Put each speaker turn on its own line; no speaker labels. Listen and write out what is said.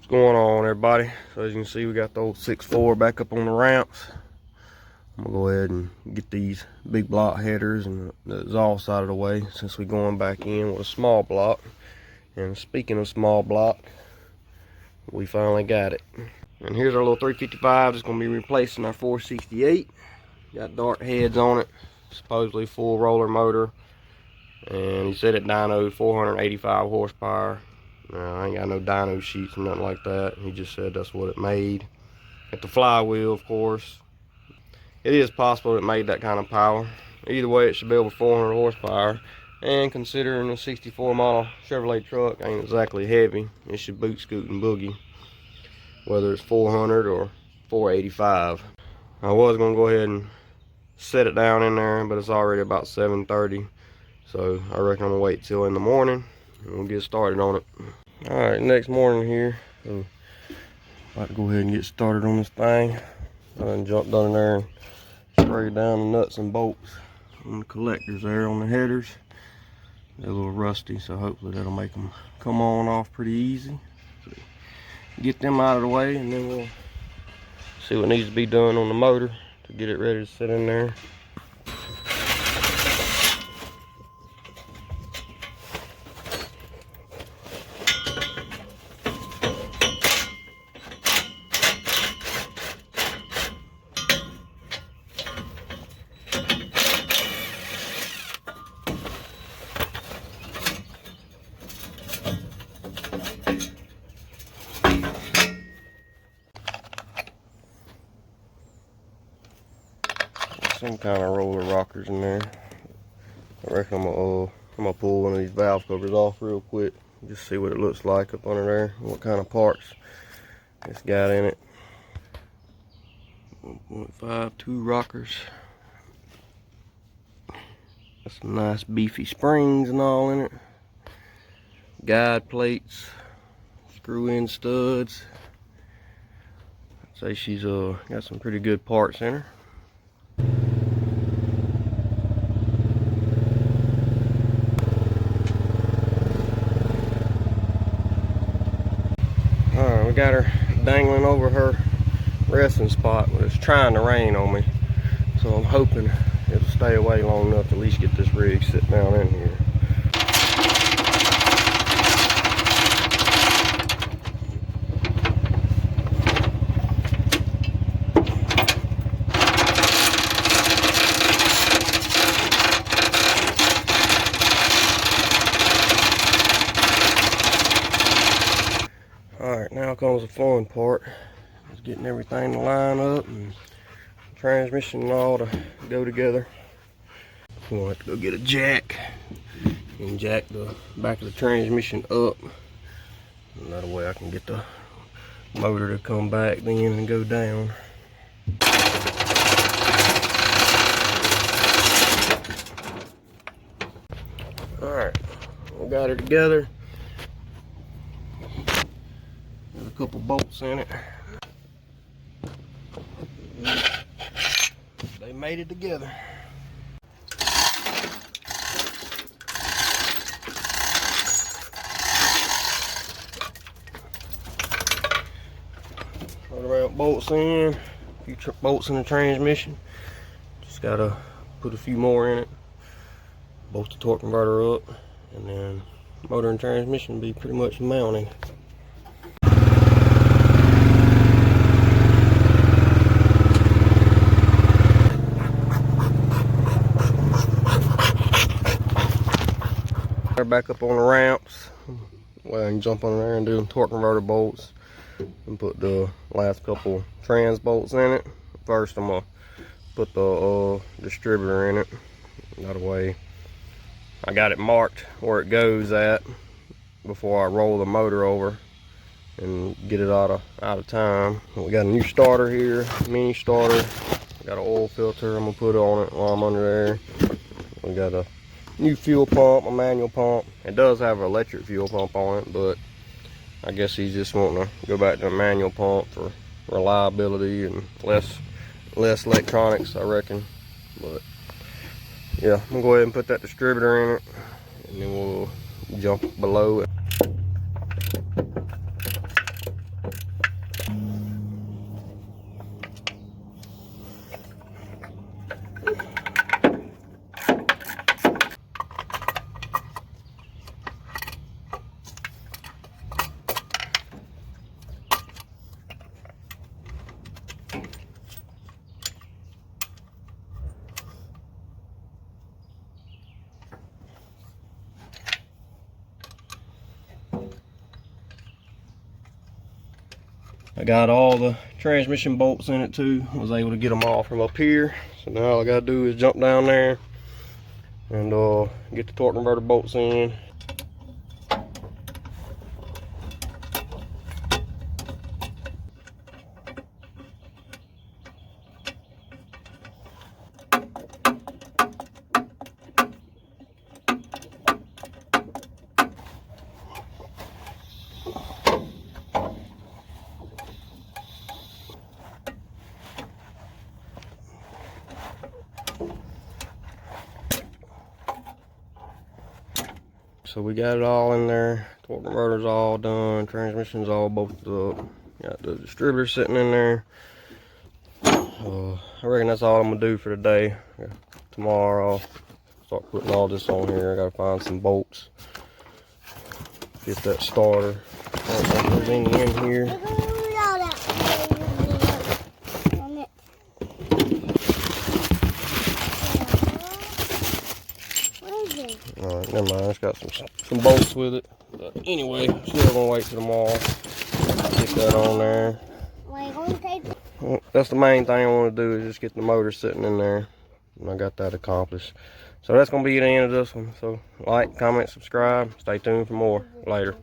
What's going on, everybody? So as you can see, we got the old 6.4 back up on the ramps. I'm gonna go ahead and get these big block headers and the exhaust out of the way, since we're going back in with a small block. And speaking of small block, we finally got it. And here's our little 355 that's gonna be replacing our 468. Got dart heads on it, supposedly full roller motor. And he said it dynoed 485 horsepower. I ain't got no dyno sheets or nothing like that. He just said that's what it made. Got the flywheel, of course. It is possible it made that kind of power. Either way, it should be over 400 horsepower. And considering a 64 model Chevrolet truck ain't exactly heavy, it should boot, scoot, and boogie, whether it's 400 or 485. I was gonna go ahead and set it down in there, but it's already about 7:30. So I reckon I'm gonna wait till in the morning and we'll get started on it. All right, next morning here. So about to go ahead and get started on this thing. I done jumped on there and sprayed down the nuts and bolts on the collectors there on the headers. They're a little rusty, so hopefully that'll make them come on off pretty easy. So get them out of the way, and then we'll see what needs to be done on the motor to get it ready to sit in there. Some kind of roller rockers in there. I reckon I'm gonna pull one of these valve covers off real quick, just see what it looks like up under there, what kind of parts it's got in it. 1.5 2 rockers. Got some nice beefy springs and all in it. Guide plates, screw-in studs. I'd say she's got some pretty good parts in her. We got her dangling over her resting spot, but it's trying to rain on me, so I'm hoping it'll stay away long enough to at least get this rig sit down in here. Alright, now comes the fun part. Just getting everything to line up and transmission and all to go together. We're gonna have to go get a jack and jack the back of the transmission up. And that way I can get the motor to come back then and go down. Alright, we got her together. Got a couple bolts in it. They made it together. Put around bolts in, a few bolts in the transmission. Just gotta put a few more in it. Bolt the torque converter up, and then motor and transmission be pretty much mounted. Back up on the ramps. Well, I can jump on there and do torque converter bolts and put the last couple trans bolts in it. First, I'm gonna put the distributor in it. That way, I got it marked where it goes at before I roll the motor over and get it out of time. We got a new starter here, mini starter. Got an oil filter I'm gonna put on it while I'm under there. We got a new fuel pump, a manual pump. It does have an electric fuel pump on it, but I guess he's just wanting to go back to a manual pump for reliability and less electronics, I reckon. But yeah, I'm gonna go ahead and put that distributor in it, and then we'll jump below it. I got all the transmission bolts in it too. I was able to get them all from up here. So now all I gotta do is jump down there and get the torque converter bolts in. So we got it all in there. Torque converter's all done. Transmission's all bolted up. Got the distributor sitting in there. I reckon that's all I'm gonna do for today. Tomorrow I'll start putting all this on here. I gotta find some bolts. Get that starter. I don't think there's any in here. Alright, never mind. It's got some bolts with it. But anyway, still gonna wait till tomorrow. Get that on there. Well, that's the main thing I want to do is just get the motor sitting in there. And I got that accomplished. So that's gonna be the end of this one. So like, comment, subscribe. Stay tuned for more. Later.